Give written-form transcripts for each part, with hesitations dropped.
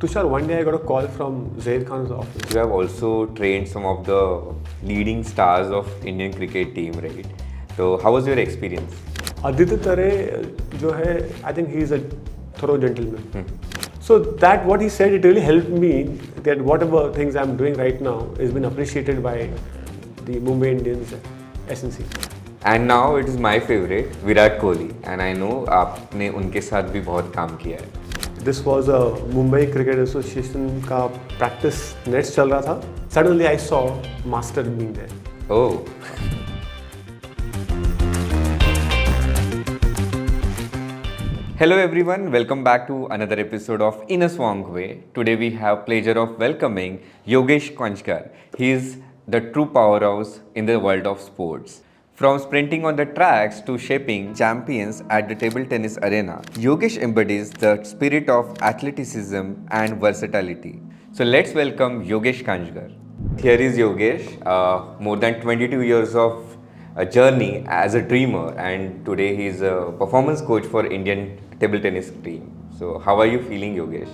Tushar, one day I got a call from Zaid Khan's office. You have also trained some of the leading stars of Indian cricket team, right? So how was your experience? Aditya Tare, जो है, I think he is a thorough gentleman. So that what he said, it really helped me that whatever things I'm doing right now has been appreciated by the Mumbai Indians SNC. And now it is my favorite, Virat Kohli. And I know आपने उनके साथ भी बहुत काम किया है. This was a Mumbai Cricket Association का practice nets चल रहा था. Suddenly I saw Master being there. Oh. Hello everyone, welcome back to another episode of In a Swank Way. Today we have pleasure of welcoming Yogesh Kanchgar. He is the true powerhouse in the world of sports. From sprinting on the tracks to shaping champions at the table tennis arena, Yogesh embodies the spirit of athleticism and versatility. So let's welcome Yogesh Kanchgar. Here is Yogesh, more than 22 years of a journey as a dreamer, and today he is a performance coach for Indian table tennis team. So how are you feeling, Yogesh?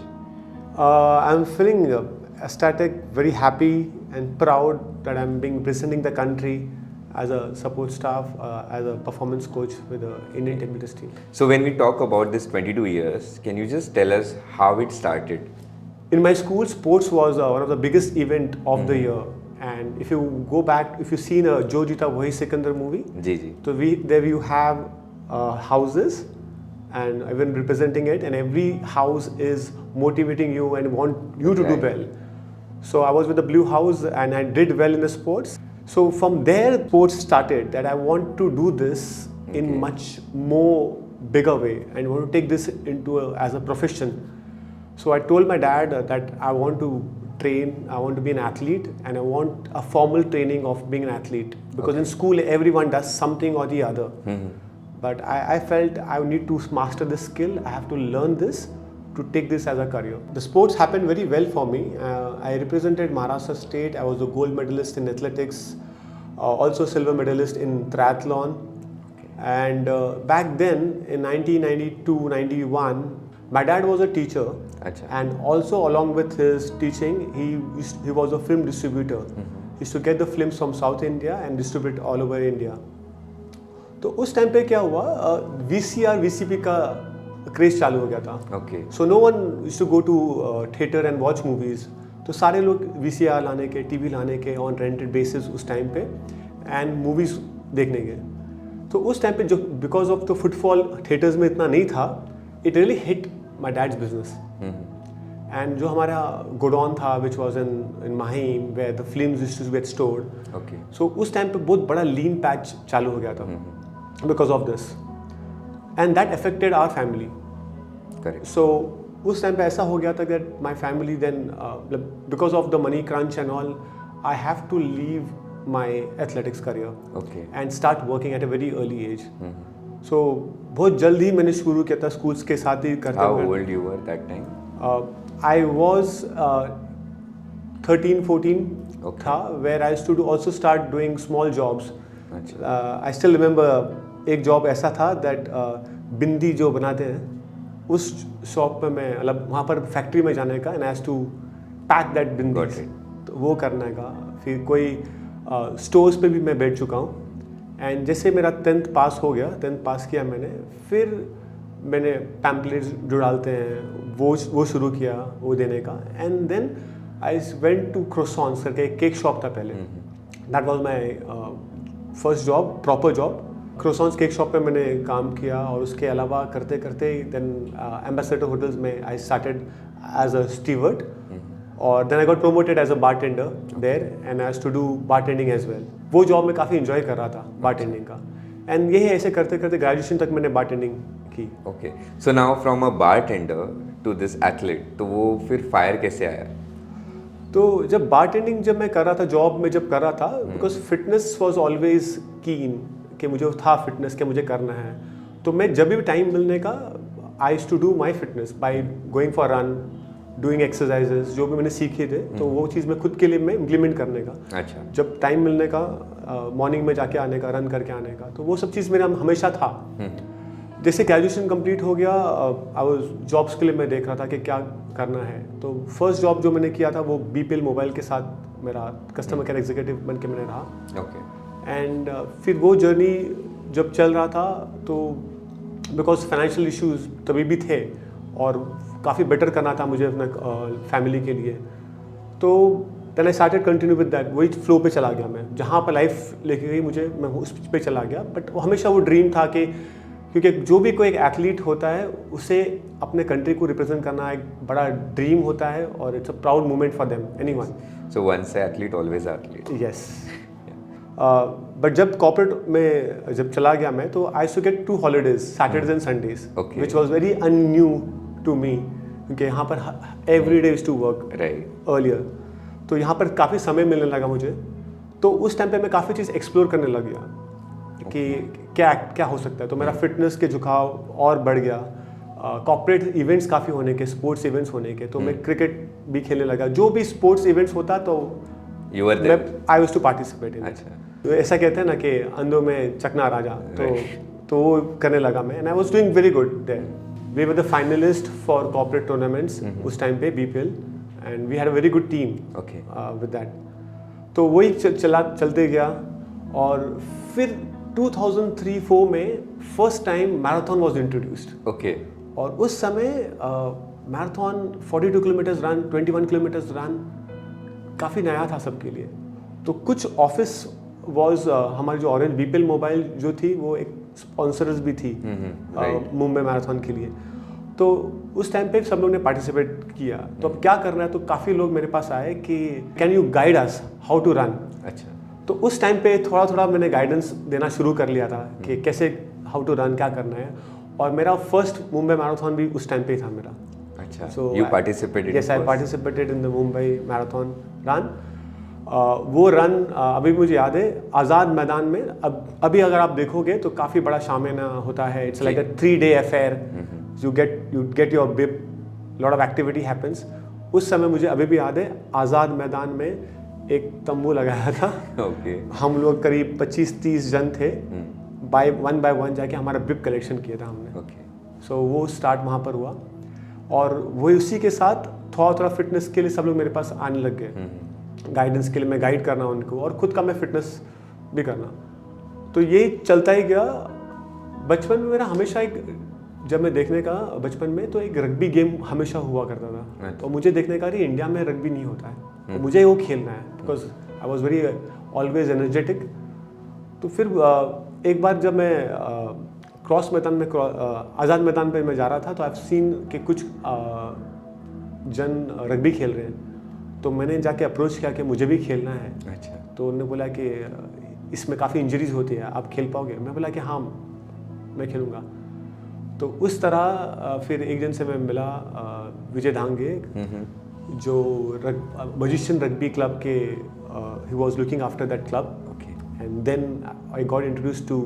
I'm feeling ecstatic, very happy and proud that I'm representing the country as a support staff, as a performance coach with the Indian table tennis team. So when we talk about this 22 years, can you just tell us how it started? In my school, sports was one of the biggest event of the year. And if you go back, if you've seen a Jo Jeeta Wahi Sikandar movie, so there you have houses and even representing it, and every house is motivating you and want you to do well. So I was with the blue house and I did well in the sports. So from there, sports started that I want to do this in much more bigger way and want to take this into as a profession. So I told my dad that I want to train, I want to be an athlete, and I want a formal training of being an athlete, because in school everyone does something or the other. But I felt I need to master this skill. I have to learn this to take this as a career. The sports happened very well for me. I represented Maharashtra state. I was a gold medalist in athletics, also silver medalist in triathlon. And back then in 1992-91, my dad was a teacher. And also along with his teaching, he was a film distributor. He used to get the films from South India and distribute all over India. तो उस time पे क्या हुआ, VCR, VCP का craze चालू हो गया था. So no one used to go to theater and watch movies. तो सारे लोग VCR लाने के, TV लाने के on rented basis उस टाइम पे and movies देखने के. तो उस टाइम पे जो because of the footfall theaters में इतना नहीं था, it really hit my dad's business. And जो हमारा गोडाउन था, which was in Mahim, where the films used to get stored. So उस टाइम पे बहुत बड़ा lean patch चालू हो गया था because of this, and that affected our family. So उस टाइम पे ऐसा हो गया था that my family then because of the money crunch and all, I have to leave my athletics career and start working at a very early age. So बहुत जल्द ही मैंने शुरू किया था स्कूल्स के साथ ही करते हुए. How old you were that time? I was 13-14 था, where I used to also start doing small jobs. I still remember एक जॉब ऐसा था that बिंदी जो बनाते हैं उस शॉप पे मैं मतलब वहाँ पर फैक्ट्री में जाने का, and I used to pack that बिंदी, तो वो करने का. फिर कोई स्टोर्स पे भी मैं बैठ चुका हूँ. एंड जैसे मेरा 10th पास हो गया, 10th पास किया मैंने, फिर मैंने पैम्पलेट्स जो डालते हैं वो शुरू किया, वो देने का. And then I went to croissants करके एक केक शॉप था पहले. That was my first job, proper job. Croissants cake shop पे मैंने काम किया, और उसके अलावा करते करते देन एम्बेसडर होटल्स में I started as a steward, और then I got promoted as a bartender there, and I has to do bartending as well. वो जॉब में काफ़ी इंजॉय कर रहा था बारटेंडिंग का. एंड यही ऐसे करते करते ग्रेजुएशन तक मैंने बारटेंडिंग की. Okay, so now from a bartender to this athlete, तो वो फिर फायर कैसे आया? तो जब बारटेंडिंग जब मैं कर रहा था, जॉब में जब कर रहा था, बिकॉज फिटनेस वॉज ऑलवेज कीन, कि मुझे था फिटनेस के मुझे करना है. तो मैं जब भी टाइम मिलने का, I used to do my fitness by going for run, doing exercises, जो भी मैंने सीखे थे, तो वो चीज़ मैं खुद के लिए मैं इम्प्लीमेंट करने का. जब टाइम मिलने का, मॉर्निंग में जाके आने का, रन करके आने का, तो वो सब चीज़ मेरा हमेशा था. जैसे ग्रेजुएशन कंप्लीट हो गया, आई वाज जॉब्स के लिए मैं देख रहा था कि क्या करना है। तो फर्स्ट जॉब जो मैंने किया था वो बीपीएल मोबाइल के साथ मेरा कस्टमर केयर एग्जीक्यूटिव बन के मैंने रहा। एंड फिर वो जर्नी जब चल रहा था तो बिकॉज फाइनेंशियल इश्यूज तभी भी थे और काफ़ी बेटर करना था मुझे अपना फैमिली के लिए, तो then I started continue with that. वही फ्लो पे चला गया मैं, जहाँ पर लाइफ लेके गई मुझे मैं उस पे चला गया। बट हमेशा वो ड्रीम था कि क्योंकि जो भी कोई एक एथलीट होता है उसे अपने कंट्री को रिप्रेजेंट करना एक बड़ा ड्रीम होता है और it's a proud moment for them anyone. So once athlete always athlete. Yes. But जब कॉर्पोरेट में जब चला गया मैं तो I to get 2 holidays, Saturdays and Sundays, which was very anew to me, क्योंकि यहाँ पर every day is to work earlier. तो यहाँ पर काफ़ी समय मिलने लगा मुझे, तो उस टाइम पे मैं काफ़ी चीज़ एक्सप्लोर करने लग गया कि क्या क्या हो सकता है। तो मेरा फिटनेस के झुकाव और बढ़ गया, कॉर्पोरेट इवेंट्स काफ़ी होने के, स्पोर्ट्स इवेंट्स होने के, तो मैं क्रिकेट भी खेलने लगा। जो भी स्पोर्ट्स इवेंट्स होता तो मैं I used to participate in. तो ऐसा कहते हैं ना कि अंधों में चकना राजा, तो वो करने लगा मैं, and I was doing very good there. We were the finalist for corporate tournaments उस टाइम पे BPL, and we had a very good team with that. तो वही चलते गया और फिर 2003-04 में first time marathon was introduced. और उस समय marathon 42 kilometres run, 21 kilometres run काफ़ी नया था सबके लिए। तो कुछ ऑफिस वाज हमारी जो ऑरेंज बीपीएल मोबाइल जो थी वो एक स्पॉन्सर्स भी थी मुंबई मैराथन के लिए। तो उस टाइम पे सब लोग ने पार्टिसिपेट किया। तो अब क्या करना है, तो काफ़ी लोग मेरे पास आए कि can you guide us how to run. अच्छा। तो उस टाइम पे थोड़ा थोड़ा मैंने गाइडेंस देना शुरू कर लिया था कि कैसे हाउ टू रन, क्या करना है। और मेरा फर्स्ट मुंबई मैराथन भी उस टाइम पे ही था मेरा। अच्छा, so you participated? Yes, I participated in the Mumbai Marathon run. वो रन अभी मुझे याद है, आज़ाद मैदान में। अभी अगर आप देखोगे तो काफ़ी बड़ा शामियाना होता है। It's like a 3-day affair. You get your bib, lot of activity happens. उस समय मुझे अभी भी याद है, आज़ाद मैदान में एक तंबू लगाया था। हम लोग करीब 25-30 जन थे, वन बाय वन जाके हमारा बिब कलेक्शन किया था हमने। सो वो स्टार्ट वहाँ पर हुआ और वही उसी के साथ थोड़ा फिटनेस के लिए सब लोग मेरे पास आने लग गए, गाइडेंस के लिए। मैं गाइड करना उनको और खुद का मैं फिटनेस भी करना। तो ये चलता ही गया। बचपन में मेरा हमेशा एक, जब मैं देखने का बचपन में, तो एक रग्बी गेम हमेशा हुआ करता था। तो मुझे देखने का, इंडिया में रग्बी नहीं होता है, तो मुझे वो खेलना है, because I was very always energetic. तो फिर एक बार जब मैं क्रॉस मैदान में, आज़ाद मैदान पे मैं जा रहा था, तो आई हैव सीन कि कुछ जन रग्बी खेल रहे हैं। तो मैंने जाके अप्रोच किया कि मुझे भी खेलना है। अच्छा। तो उन्होंने बोला कि इसमें काफ़ी इंजरीज होती है, आप खेल पाओगे? मैं बोला कि हाँ मैं खेलूँगा। तो उस तरह फिर एक जन से मैं मिला, विजय धांगे, जो मजिशियन रग्बी क्लब के, he was looking after that club, and then I got introduced to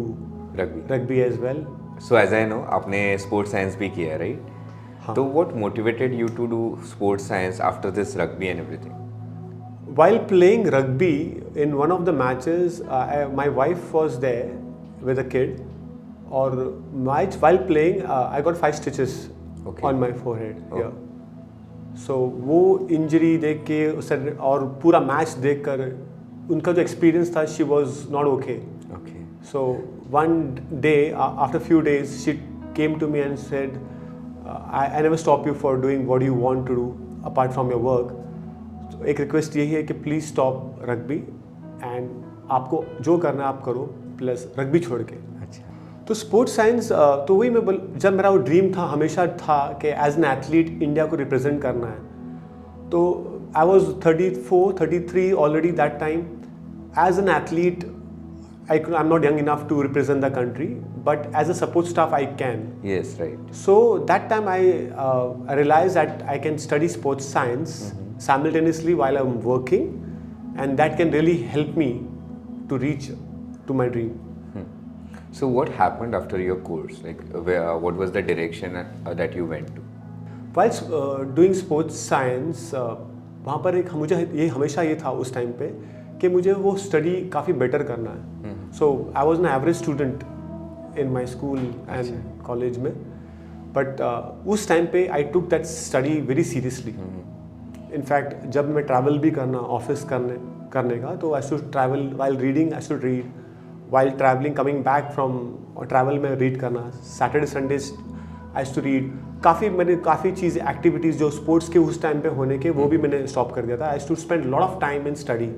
rugby as well. So as I know, आपने स्पोर्ट्स साइंस भी किया है, राइट? तो what motivated you to do sports science after this rugby and everything? While playing rugby, in one of the matches, my wife was there with a kid, और while playing, I got 5 stitches on my forehead here. So वो injury देख के और पूरा match देख कर उनका जो एक्सपीरियंस था, she was not okay. So one day, after few days, she came to me and said, I never stop you for doing what you want to do apart from your work. So एक request यही है कि please stop rugby, and आपको जो करना है आप करो, प्लस रग्बी छोड़ के। अच्छा। तो स्पोर्ट्स साइंस, तो वही मैं जब मेरा वो ड्रीम था, हमेशा था कि एज एन एथलीट इंडिया को रिप्रेजेंट करना है। तो I was 34-33 already that time. As an athlete I'm not young enough to represent the country, but as a support staff I can. Yes, right. So that time I realized that I can study sports science simultaneously while I'm working, and that can really help me to reach to my dream. So what happened after your course? Like, what was the direction that you went to? While doing sports science, वहाँ पर एक मुझे ये हमेशा ये था उस time पे कि मुझे वो स्टडी काफ़ी बेटर करना है। So I was an average student in my school and college में। बट उस टाइम पे I took that study very seriously. In fact जब मैं ट्रैवल भी करना ऑफिस करने का, तो I should travel while reading, I should read while travelling, coming back from travel में रीड करना. Saturday Sundays I to read. मैंने काफ़ी चीज़ एक्टिविटीज़ जो स्पोर्ट्स के उस टाइम पे होने के, वो भी मैंने स्टॉप कर दिया था. I to spend lot of time in study.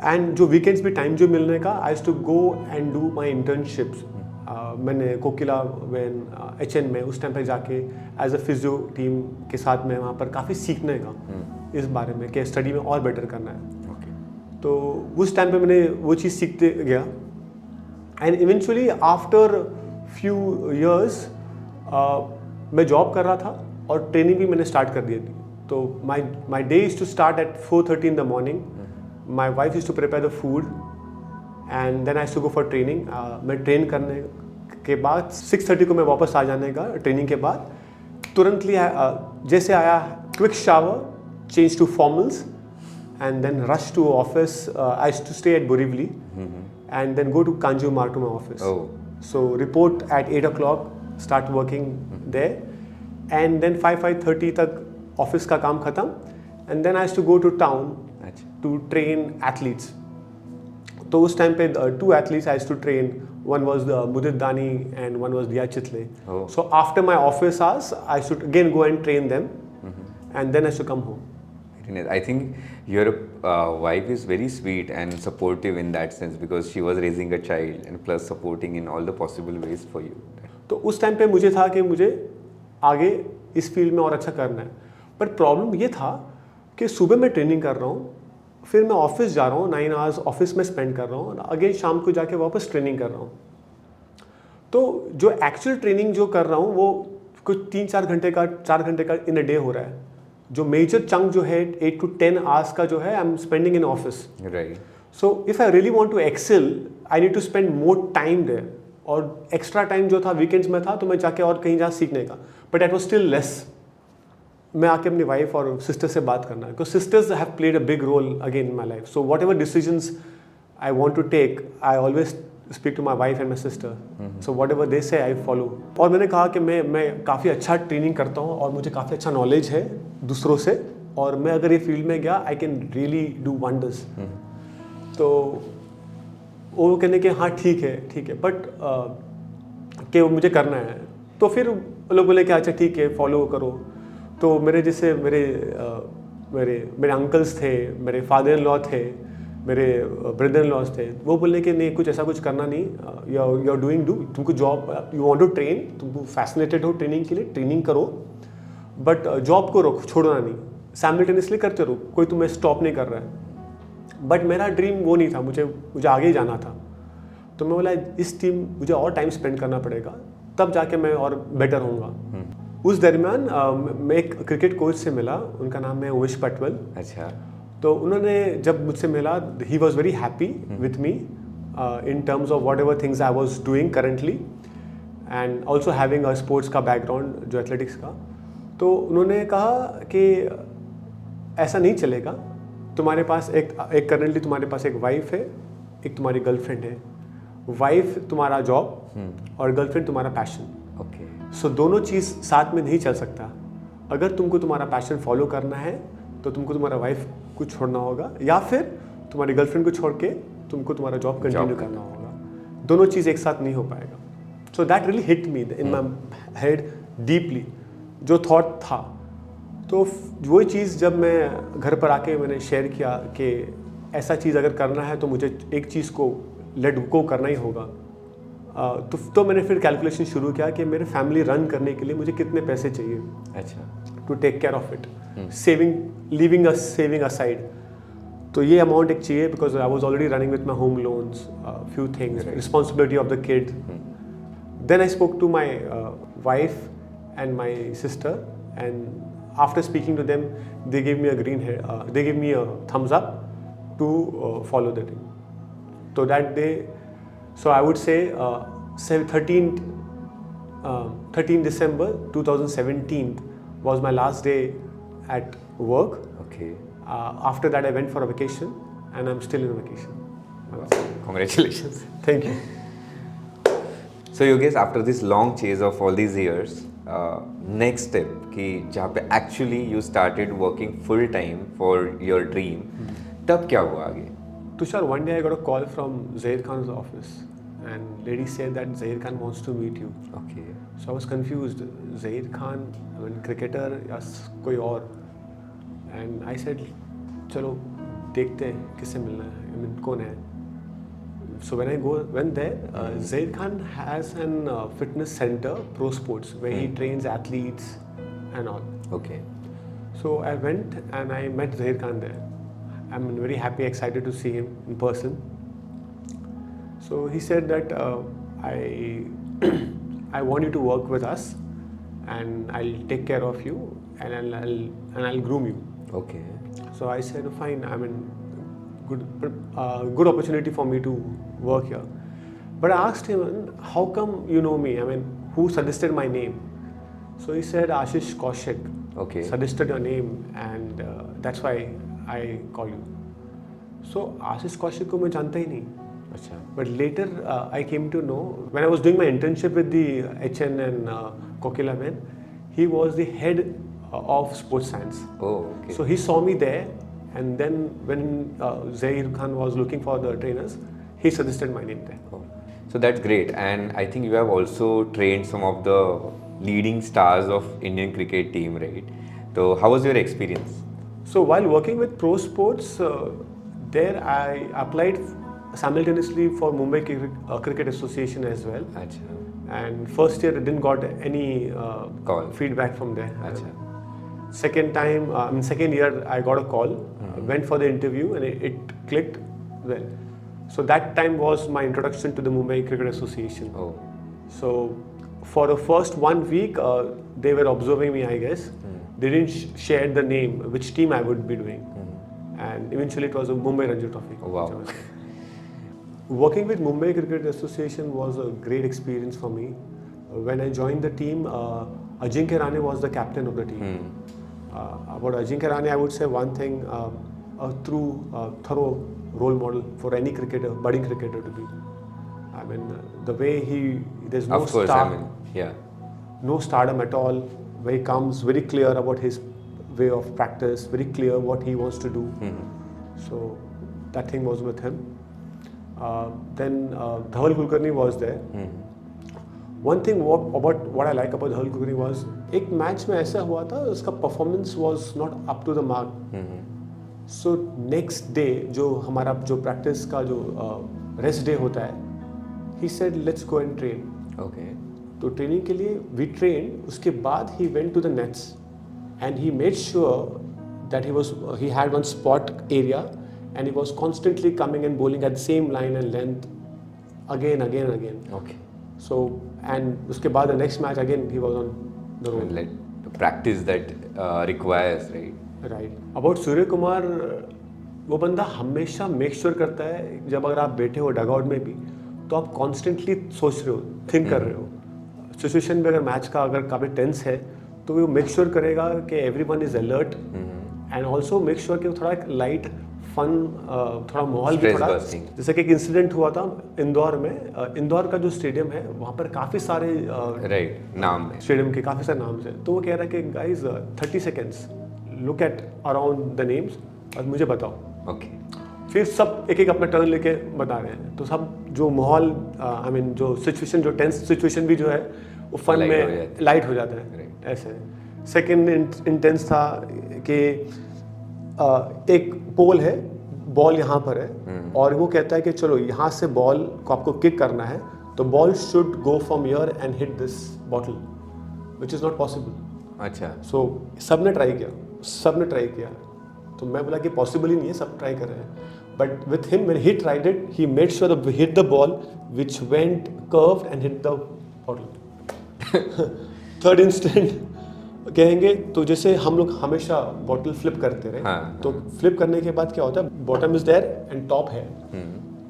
And जो वीकेंड्स भी टाइम जो मिलने का, I to go and do my internships. मैंने कोकिला HN में उस टाइम पे जाके एज अ फिजियो टीम के साथ में वहाँ पर काफ़ी सीखने का इस बारे में कि स्टडी में और बेटर करना है. तो उस टाइम पे मैंने वो चीज़ सीखते गया. And eventually after few years मैं जॉब कर रहा था और ट्रेनिंग भी मैंने स्टार्ट कर दी थी. तो my day is to start at 4:30 in the morning. My wife is to prepare the food and then I to go for training. मैं ट्रेन करने के बाद 6:30 को मैं वापस आ जाने का. ट्रेनिंग के बाद तुरंतली जैसे आया, quick shower, change to formals and then rush to office. I used to stay at Borivali and then go to Kanchgar to my office. So report at 8 o'clock, start working there, and then 5:30 तक office का काम खत्म, and then I used to go to town to train athletes. तो उस time पे 2 athletes I used to train. One was the Mudit Dani and one was Diya Chitle. So after my office hours, I should again go and train them, and then I should come home. I think your wife is very sweet and supportive in that sense, because she was raising a child and plus supporting in all the possible ways for you. तो उस time पे मुझे था कि मुझे आगे इस field में और अच्छा करना है. पर प्रॉब्लम ये था कि सुबह मैं ट्रेनिंग कर रहा हूँ, फिर मैं ऑफिस जा रहा हूँ, 9 आवर्स ऑफिस में स्पेंड कर रहा हूँ, अगेन शाम को जाके वापस ट्रेनिंग कर रहा हूँ. तो जो एक्चुअल ट्रेनिंग जो कर रहा हूँ वो कुछ 3-4 घंटे का, 4 घंटे का इन अ डे हो रहा है. जो मेजर चंक जो है 8 to 10 आवर्स का जो है, I am spending in office. Right. So if I really want to excel, I need to spend more time there. और एक्स्ट्रा टाइम जो था वीकेंड्स में था, तो मैं जाके और कहीं जा सीखने का, but that was still less. मैं आके अपनी वाइफ और सिस्टर से बात करना है, because sisters have played a big role again in my life. So whatever decisions I want to take, I always speak to my wife and my sister. So whatever they say, I follow. और मैंने कहा कि मैं काफ़ी अच्छा training करता हूँ और मुझे काफ़ी अच्छा नॉलेज है दूसरों से, और मैं अगर ये फील्ड में गया, I can really do wonders. तो वो कहने के हाँ ठीक है बट कि वो मुझे करना है. तो फिर लोग बोले कि अच्छा ठीक है, फॉलो करो. तो मेरे जैसे मेरे अंकल्स थे, मेरे फादर इन लॉ थे, मेरे ब्रदर इन लॉज थे, वो बोलने के नहीं, कुछ ऐसा कुछ करना नहीं, यू आर डूइंग तुमको job, you want to train, तुमको फैसिनेटेड हो ट्रेनिंग के लिए, ट्रेनिंग करो, बट जॉब को रोक, छोड़ना नहीं, साइमल्टेनियसली करते रहो, कोई तुम्हें स्टॉप नहीं कर रहा है. बट मेरा ड्रीम वो नहीं था, मुझे आगे ही जाना था. तो मैं बोला इस टीम मुझे और टाइम स्पेंड करना पड़ेगा, तब जाके मैं और बेटर होऊंगा. उस दरमियान मैं एक क्रिकेट कोच से मिला, उनका नाम है ओवेश पटवल. अच्छा. तो उन्होंने जब मुझसे मिला, he was very happy with me in terms of what ever things I was doing currently, and also having a sports का बैकग्राउंड जो एथलेटिक्स का. तो उन्होंने कहा कि ऐसा नहीं चलेगा, तुम्हारे पास एक करेंटली तुम्हारे पास एक वाइफ है, एक तुम्हारी गर्लफ्रेंड है. वाइफ तुम्हारा जॉब और गर्लफ्रेंड तुम्हारा पैशन. ओके. सो दोनों चीज़ साथ में नहीं चल सकता. अगर तुमको तुम्हारा पैशन फॉलो करना है तो तुमको तुम्हारा वाइफ को छोड़ना होगा, या फिर तुम्हारी गर्लफ्रेंड को छोड़ के तुमको तुम्हारा जॉब कंटिन्यू करना होगा. दोनों चीज़ एक साथ नहीं हो पाएगा. So that really hit me in my head deeply, जो थॉट था. तो वही चीज़ जब मैं घर पर आके मैंने शेयर किया कि ऐसा चीज़ अगर करना है तो मुझे एक चीज़ को लेट गो करना ही होगा. तो मैंने फिर कैलकुलेशन शुरू किया कि मेरे फैमिली रन करने के लिए मुझे कितने पैसे चाहिए. अच्छा. To take care of it, leaving saving aside. तो ये अमाउंट एक चाहिए, because I was already running with my home loans, few things, responsibility of the kid. Then I spoke to my wife and my sister, and after speaking to them they give me a thumbs up to follow the thing. So that day, so I would say 13 December 2017 was my last day at work. Okay. After that I went for a vacation and I'm still in a vacation. Wow. Congratulations. Thank you. So Yogesh, after this long chase of all these years, next step कि जहाँ पे actually you started working full time for your dream, तब क्या हुआ आगे? Tushar, one day I got a call from Zahir Khan's office, and lady said that Zahir Khan wants to meet you. Okay. So I was confused. Zahir Khan, I mean, cricketer या कोई और? And I said, चलो देखते हैं किससे मिलना है. I mean, कौन है? So when I went there, Zahir Khan has an fitness center, Pro Sports, where he trains athletes and all. Okay. So I went and I met Zahir Khan there. I'm very happy, excited to see him in person. So he said that I want you to work with us, and I'll take care of you, and I'll groom you. Okay. So I said, fine. I mean, good opportunity for me to work here. But I asked him, how come you know me? I mean, who suggested my name? So he said, Ashish Kaushik suggested your name, and that's why I call you. So Ashish Kaushik को मैं जानता ही नहीं. अच्छा. But later I came to know when I was doing my internship with the HN and Kokila men, he was the head of sports science. Oh, okay. So he saw me there, and then when Zahir Khan was looking for the trainers, he suggested my name there. Oh. So that's great, and I think you have also trained some of the leading stars of Indian cricket team, right? So how was your experience? So while working with Pro Sports, there I applied simultaneously for Mumbai Cricket Association as well. Achha. And first year I didn't got any feedback from there. Achha. Second year I got a call, went for the interview, and it clicked well. So that time was my introduction to the Mumbai Cricket Association. Oh. So for the first 1 week, they were observing me, I guess. They didn't share the name, which team I would be doing. And eventually it was a Mumbai Ranji Trophy. Oh, wow. Working with Mumbai Cricket Association was a great experience for me. When I joined the team, Ajinkya Rane was the captain of the team. About Ajinkya Rane, I would say one thing, a true, thorough role model for any cricketer, budding cricketer to be. I mean, the way there's no of course, star, I mean, yeah. No stardom at all, where he comes very clear about his way of practice, very clear what he wants to do. So that thing was with him. Then Dhawal Kulkarni was there. One thing about what I like about Dhawal Kulkarni was, एक match में ऐसा हुआ था, उसका performance was not up to the mark. So next day जो हमारा जो practice का जो rest day होता है, he said let's go and train. Okay. तो ट्रेनिंग के लिए we trained. उसके बाद he went to the nets and he made sure that he had one spot area, and he was constantly coming and bowling at the same line and length again. Okay. So and उसके बाद the next match again he was on the road. Like the practice that requires, right? Right. About Surya Kumar, वो बंदा हमेशा make sure करता है जब अगर आप बैठे हो डगआउट में भी, तो आप constantly सोच रहे हो, think कर रहे हो. सिचुएशन में अगर मैच का अगर काफी टेंस है, तो वो मेक श्योर करेगा कि everyone is alert, and also make sure कि थोड़ा लाइट फन, थोड़ा माहौल भी थोड़ा, जैसे कि एक इंसिडेंट हुआ था इंदौर में. इंदौर का जो स्टेडियम है वहाँ पर काफ़ी सारे नाम स्टेडियम के काफ़ी सारे नाम हैं. तो वो कह रहा है कि guys 30 seconds look at around the names और मुझे बताओ. ओके. फिर सब एक एक अपना टर्न लेके बता रहे हैं. तो सब जो माहौल, आई मीन जो सिचुएशन, जो टेंस सिचुएशन भी जो है वो फन में लाइट हो जाता है. ऐसे सेकेंड इंटेंस था कि एक पोल है, बॉल यहाँ पर है, और वो कहता है कि चलो यहाँ से बॉल को आपको किक करना है, तो ball should go from here and hit this bottle, which is not possible. अच्छा. सो सबने ट्राई किया. तो मैं बोला कि पॉसिबल ही नहीं है, सब ट्राई कर रहे हैं. But with him when he tried it, he made sure that hit the ball which went curved and hit the bottle. Third instant कहेंगे तो जैसे हम लोग हमेशा बॉटल फ्लिप करते रहे. तो फ्लिप करने के बाद क्या होता है, bottom is there and top है.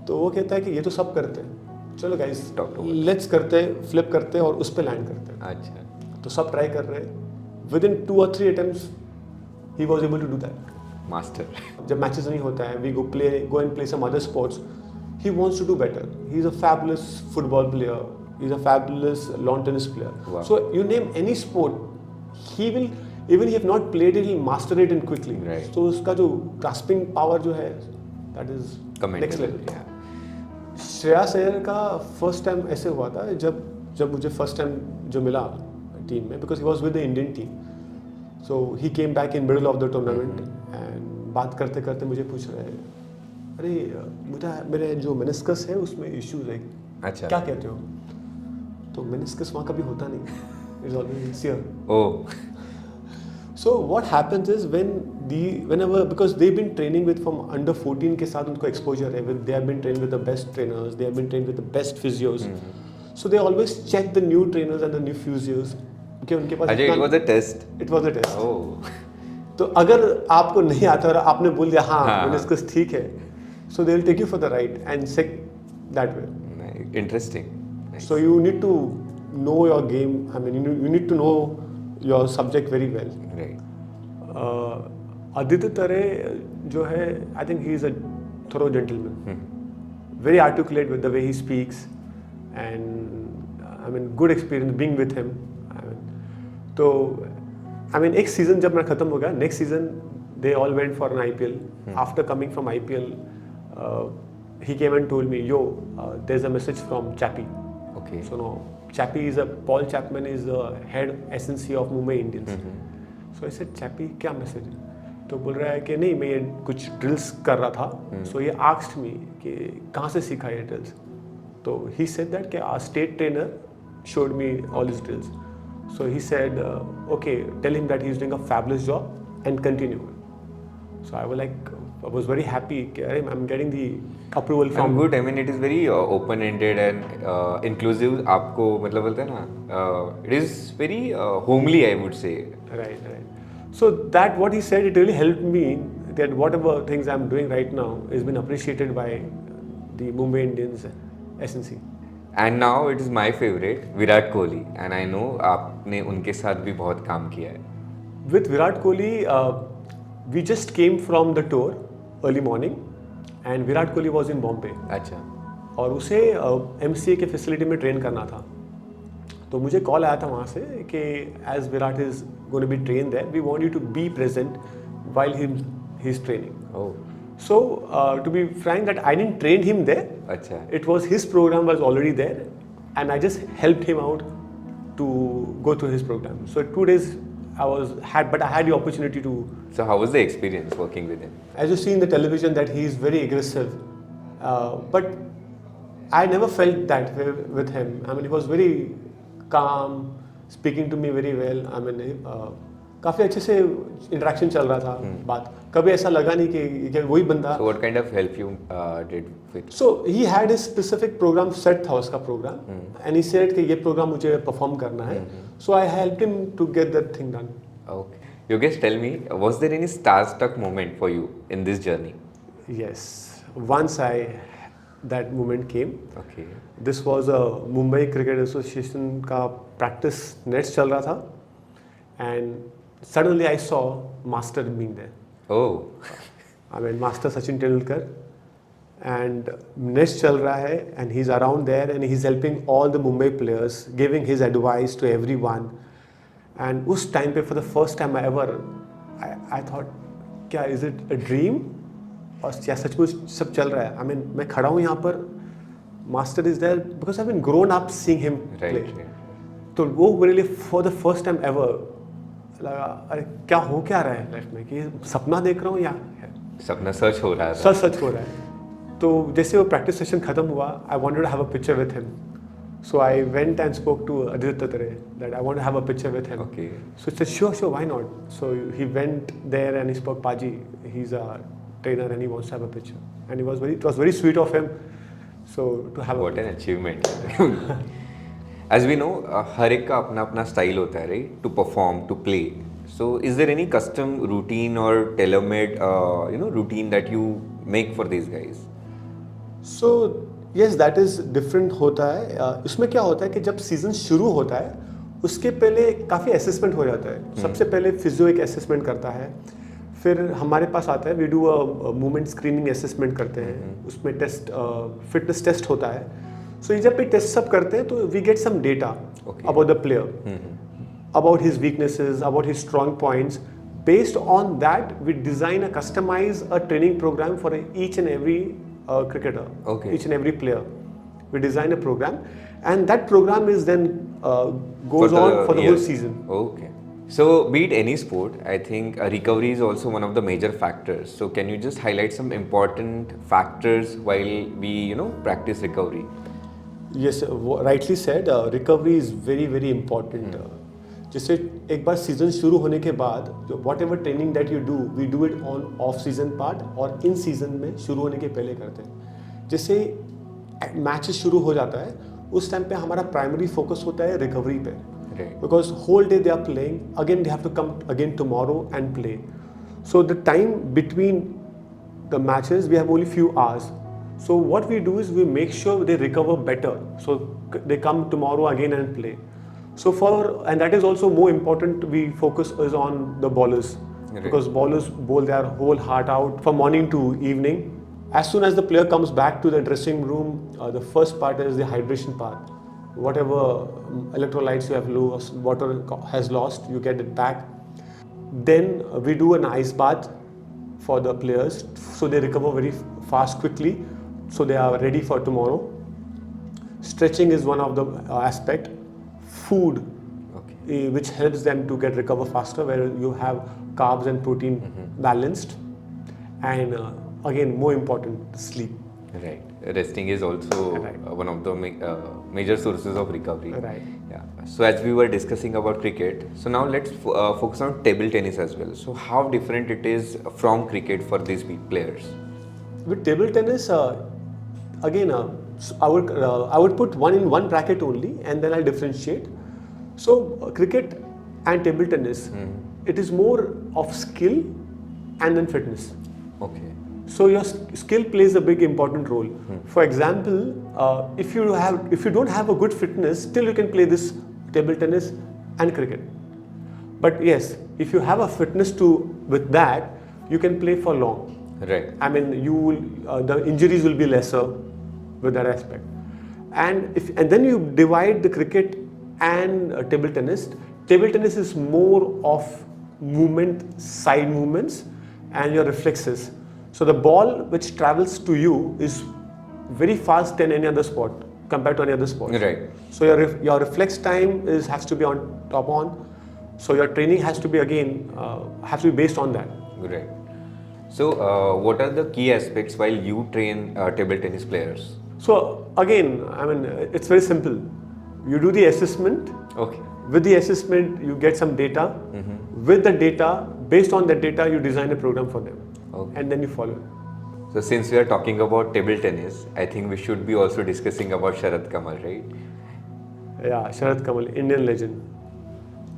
तो वो कहता है कि ये तो सब करते हैं, चलो गाइस लेट्स करते हैं, फ्लिप करते हैं और उस पर लैंड करते हैं. अच्छा. तो सब ट्राई कर रहे हैं. Within 2 or 3 attempts he was able to do that. Master. जब मैचेस नहीं होता है, we go and play some other sports, he wants to do better. He is a fabulous football player, He's a fabulous lawn tennis player. Wow. So you name any sport, he will, even if he have not played it, he'll master it in quickly. Right. So उसका जो grasping power जो है, that is next level. Yeah. Shreyas Iyer का first time ऐसे हुआ था जब मुझे फर्स्ट टाइम जो मिला टीम में, because he was with the Indian team. So he came back in middle of the tournament and बात करते करते मुझे पूछ रहे हैं, अरे मुझे मेरे जो मेनिस्कस है उसमें इश्यूज है. अच्छा. क्या कहते हो? तो मेनिस्कस वहाँ कभी होता नहीं, it's always sear. Oh. So what happens is whenever because they've been training with from under 14 के साथ उनको exposure है, they have been trained with the best trainers, they have been trained with the best physios. So they always check the new trainers and the new physios. Okay, उनके पास अच्छा, it was a test. It was a test. Oh. तो अगर आपको नहीं आता और आपने बोल दिया हाँ meniscus ठीक है, so they will take you for the right and check that way. Interesting. Nice. So you need to know your game. I mean, you need to know your subject very well. Right. Aditya Tare जो है, I think he is a thorough gentleman. Very articulate with the way he speaks, and I mean good experience being with him. I mean एक season जब मेरा खत्म हो गया, next season they all went for an IPL. After coming from IPL, he came and told me, yo, there's a message from Chappie. Okay. So no. Paul Chapman is the head SNC of Mumbai Indians. So I said, Chappie, क्या message है? तो बोल रहा है कि नहीं, मैं ये कुछ ड्रिल्स कर रहा था. So he asked me कि कहाँ से सीखा ये ड्रिल्स? तो he said that कि our state trainer showed me all his drills. So he said, okay, tell him that he's doing a fabulous job and continue. So I was very happy. I'm getting the approval from. And good. I mean, it is very open-ended and inclusive. आपको मतलब बोलते हैं ना, it is very homely, I would say. Right. So that what he said, it really helped me that whatever things I'm doing right now has been appreciated by the Mumbai Indians SNC. And now it is my favorite, Virat Kohli. And I know आपने उनके साथ भी बहुत काम किया है. With Virat Kohli, we just came from the tour early morning, and Virat Kohli was in Bombay. अच्छा. और उसे MCA के फैसिलिटी में ट्रेन करना था. तो मुझे कॉल आया था वहाँ से कि as Virat is going to be trained there, we want you to be present while he's training. Oh. So to be frank, that I didn't train him there. अच्छा. It was his program was already there, and I just helped him out to go through his program. So 2 days but I had the opportunity to. So how was the experience working with him? As you see in the television that he is very aggressive, but I never felt that way with him. I mean, he was very calm, speaking to me very well. I mean, काफी अच्छे से interaction चल रहा था. बात कभी ऐसा लगा नहीं कि वही बंदा. So what kind of help you did with? So he had his specific program set था उसका program, and he said कि ये program मुझे perform करना है. So I helped him to get that thing done. Okay. Yogesh, tell me, was there any star-struck moment for you in this journey? Yes. Once that moment came. Okay. This was a Mumbai Cricket Association का practice nets चल रहा था, and suddenly I saw Master being there. Oh. I mean, Master Sachin Tendulkar, and nets चल रहा है, and he's around there, and he's helping all the Mumbai players, giving his advice to everyone. And उस time पे for the first time I thought, क्या is it a dream? और क्या सचमुच सब चल रहा है? I mean, मैं खड़ा हूँ यहाँ पर, Master is there because I've been grown up seeing him play. Right. तो वो मेरे लिए for the first time ever लगा, अरे क्या हो क्या रहा है लाइफ में, कि सपना देख रहा हूँ या सपना सच हो रहा है. सच हो रहा है. तो जैसे वो प्रैक्टिस सेशन खत्म हुआ, I wanted to have a picture with him. So I went and spoke to Aditya Tare that I want to have a picture with him. Okay. So it's sure why not. So he went there and he spoke, पाजी, he is a trainer and he wants to have a picture, and it was very sweet of him. So to have What an achievement. As we know, हर एक का अपना अपना style होता है, right? To perform, to play. So, is there any custom routine or tailor-made, routine that you make for these guys? So yes, that is different होता है. इसमें क्या होता है कि जब सीजन शुरू होता है उसके पहले काफ़ी असेसमेंट हो जाता है. सबसे पहले फिजियो एक असेसमेंट करता है, फिर हमारे पास आता है, we do a movement screening assessment करते हैं. उसमें टेस्ट फिटनेस टेस्ट होता है. So जब पे टेस्ट सब करते हैं तो we get some data about the player, about his weaknesses, about his strong points. Based on that, we design customize a training program for each and every cricketer, each and every player. We design a program, and that program is then goes on for the whole season. Okay. So, be it any sport, I think recovery is also one of the major factors. So, can you just highlight some important factors while we, practice recovery? Yes, rightly said. Recovery is very, very important. जैसे एक बार season शुरू होने के बाद whatever training that you do we do it on off season part और in season में शुरू होने के पहले करते हैं. जैसे मैचेस शुरू हो जाता है उस टाइम पे हमारा प्राइमरी फोकस होता है रिकवरी पे, because whole day they are playing again, they have to come again tomorrow and play. So the time between the matches we have only few hours. So what we do is we make sure they recover better, so they come tomorrow again and play. So and that is also more important, we focus is on the bowlers, because bowlers bowl their whole heart out from morning to evening. As soon as the player comes back to the dressing room, the first part is the hydration part. Whatever electrolytes you have lost, water has lost, you get it back. Then we do an ice bath for the players, so they recover very fast, quickly, so they are ready for tomorrow. Stretching is one of the aspect. Food, which helps them to get recover faster, where you have carbs and protein balanced, and again more important, sleep. Right, resting is also one of the major sources of recovery. Right. Yeah. So as we were discussing about cricket, so now let's focus on table tennis as well. So how different it is from cricket for these players? With table tennis, again, I would put one in one bracket only, and then I'll differentiate. So cricket and table tennis, it is more of skill and then fitness. Okay. So your skill plays a big important role. For example, if you don't have a good fitness, still you can play this table tennis and cricket. But yes, if you have a fitness with that, you can play for long. Right. I mean, the injuries will be lesser with that aspect. And then you divide the cricket and table tennis. Table tennis is more of movement, side movements, and your reflexes. So the ball which travels to you is very fast than any other sport compared to any other sport. Right. So your reflex time has to be on top on. So your training has to be based on that. Right. So what are the key aspects while you train table tennis players? So again, I mean, it's very simple. You do the assessment. Okay. With the assessment, you get some data. With the data, based on that data, you design a program for them. Okay. And then you follow. So since we are talking about table tennis, I think we should be also discussing about Sharad Kamal, right? Yeah, Sharad Kamal, Indian legend.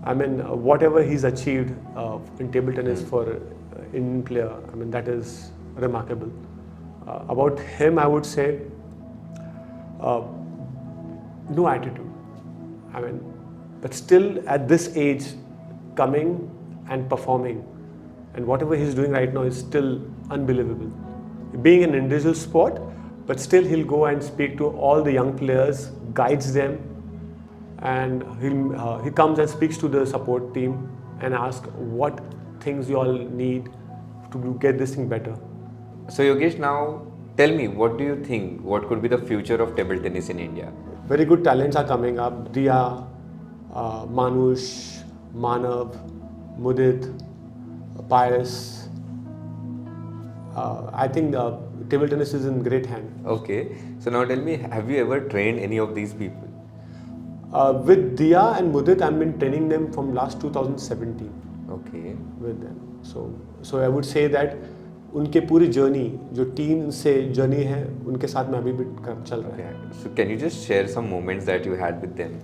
I mean, whatever he's achieved in table tennis for Indian player, I mean, that is remarkable. About him, I would say, no attitude. I mean, but still at this age, coming and performing, and whatever he's doing right now is still unbelievable. Being an individual sport, but still he'll go and speak to all the young players, guides them, and he comes and speaks to the support team and asks what things you all need to get this thing better. So Yogesh, now tell me, what do you think? What could be the future of table tennis in India? Very good talents are coming up. Diya, Manush, Manav, Mudit, Pius. I think table tennis is in great hand. Okay. So now tell me, have you ever trained any of these people? With Diya and Mudit, I've been training them from last 2017. Okay. With them. So I would say that उनके पूरी journey जो team से journey है उनके साथ में अभी भी चल रहा है. So can you just share some moments that you had with them?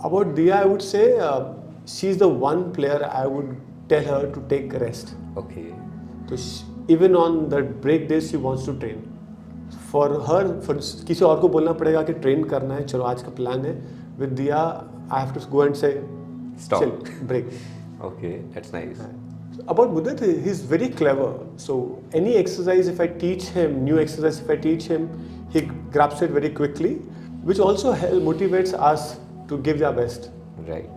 About Diya, I would say she's the one player I would tell her to take rest. Okay. So even on the break days she wants to train. For her, for किसी और को बोलना पड़ेगा कि train करना है, चलो आज का प्लान है. With Diya, I have to go and say, stop, chill, break. Okay, that's nice. About Mudit, he's very clever. So any exercise, if I teach him, new exercise, if I teach him, he grabs it very quickly. which also motivates us to give their best. Right.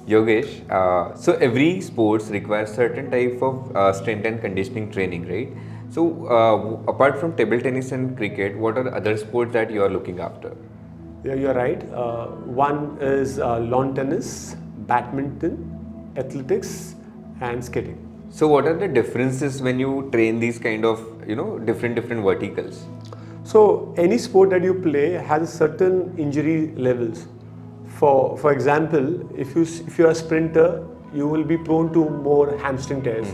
Yogesh, so every sports requires certain type of strength and conditioning training, right? So apart from table tennis and cricket, what are other sports that you are looking after? Yeah, you're right. One is lawn tennis, badminton, athletics, and skating. So what are the differences when you train these kind of different verticals? So any sport that you play has certain injury levels. For example, if you are a sprinter, you will be prone to more hamstring tears.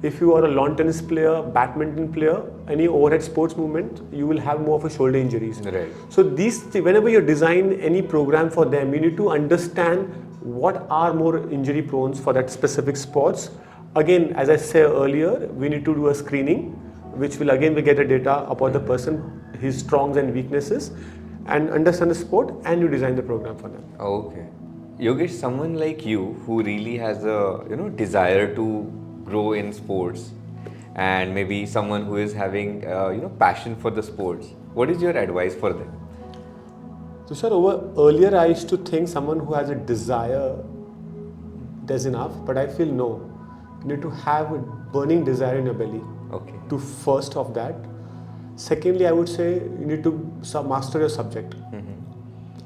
If you are a lawn tennis player, badminton player, any overhead sports movement, you will have more of a shoulder injuries. Right. So whenever you design any program for them, you need to understand what are more injury prone for that specific sports. Again, as I said earlier, we need to do a screening, which will again we get a data about the person, his strongs and weaknesses, and understand the sport, and you design the program for them. Okay. Yogesh, someone like you who really has a desire to grow in sports, and maybe someone who is having passion for the sports, what is your advice for them? So sir, earlier I used to think someone who has a desire does enough, but I feel no. You need to have a burning desire in your belly. Okay. To first of that. Secondly, I would say you need to master your subject.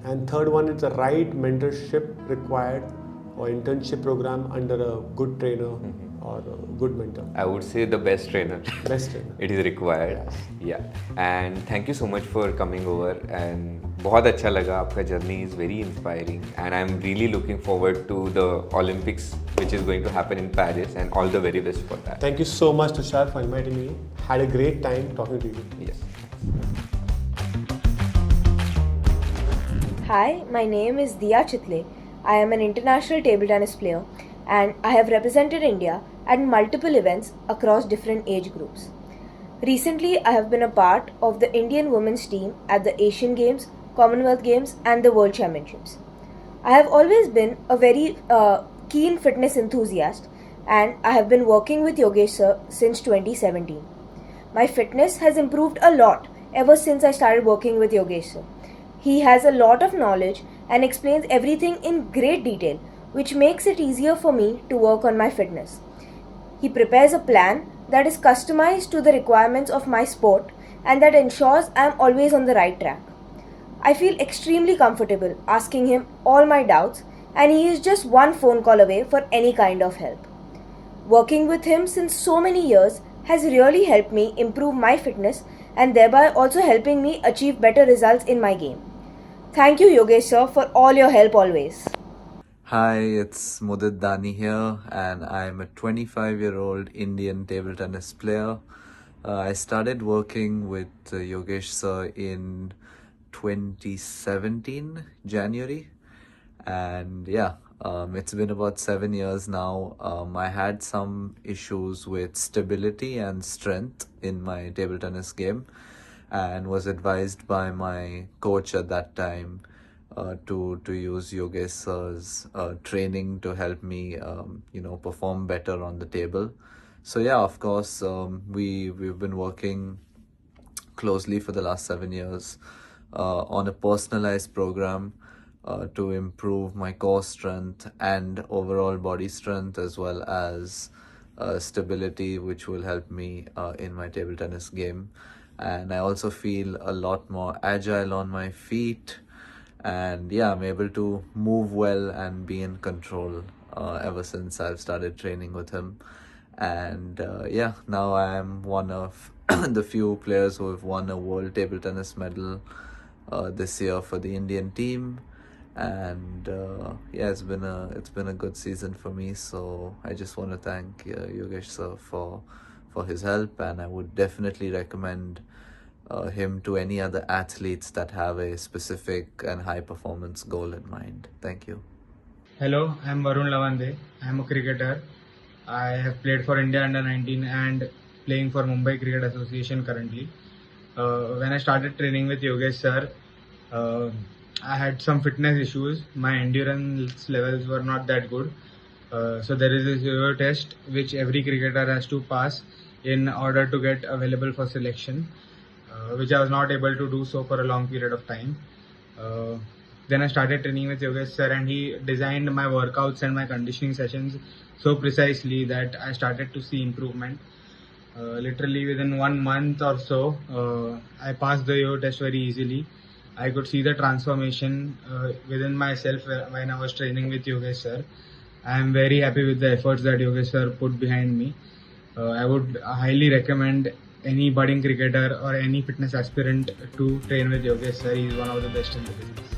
And third one is the right mentorship required or internship program under a good trainer or a good mentor. I would say the best trainer. Best trainer. It is required. Yeah. And thank you so much for coming over. And बहुत अच्छा लगा, आपका journey is very inspiring. And I'm really looking forward to the Olympics, which is going to happen in Paris. And all the very best for that. Thank you so much, Tushar, for inviting me. Had a great time talking to you. Yes. Hi, my name is Diya Chitle. I am an international table tennis player and I have represented India at multiple events across different age groups. Recently, I have been a part of the Indian women's team at the Asian Games, Commonwealth Games and the World Championships. I have always been a very keen fitness enthusiast and I have been working with Yogesh sir since 2017. My fitness has improved a lot ever since I started working with Yogesh sir. He has a lot of knowledge and explains everything in great detail, which makes it easier for me to work on my fitness. He prepares a plan that is customized to the requirements of my sport and that ensures I am always on the right track. I feel extremely comfortable asking him all my doubts, and he is just one phone call away for any kind of help. Working with him since so many years has really helped me improve my fitness and thereby also helping me achieve better results in my game. Thank you, Yogesh sir, for all your help always. Hi, it's Mudit Dani here, and I'm a 25-year-old Indian table tennis player. I started working with Yogesh sir in 2017, January, and it's been about 7 years now. I had some issues with stability and strength in my table tennis game, and was advised by my coach at that time to use Yogesh sir's training to help me perform better on the table. So of course, we've been working closely for the last 7 years on a personalized program to improve my core strength and overall body strength, as well as stability, which will help me in my table tennis game. And I also feel a lot more agile on my feet, and I'm able to move well and be in control ever since I've started training with him. And now I am one of the few players who have won a world table tennis medal this year for the Indian team. And it's been a good season for me. So I just want to thank Yogesh sir for his help, and I would definitely recommend him to any other athletes that have a specific and high performance goal in mind. Thank you. Hello, I'm Varun Lavande. I'm a cricketer. I have played for India under 19 and playing for Mumbai Cricket Association currently. When I started training with Yogesh sir, I had some fitness issues. My endurance levels were not that good. So there is a zero test which every cricketer has to pass in order to get available for selection, which I was not able to do so for a long period of time. Then I started training with Yogesh sir, and he designed my workouts and my conditioning sessions so precisely that I started to see improvement. Literally within 1 month or so, I passed the Yo test very easily. I could see the transformation within myself when I was training with Yogesh sir. I am very happy with the efforts that Yogesh sir put behind me. I would highly recommend any budding cricketer or any fitness aspirant to train with Yogesh sir. He is one of the best in the business.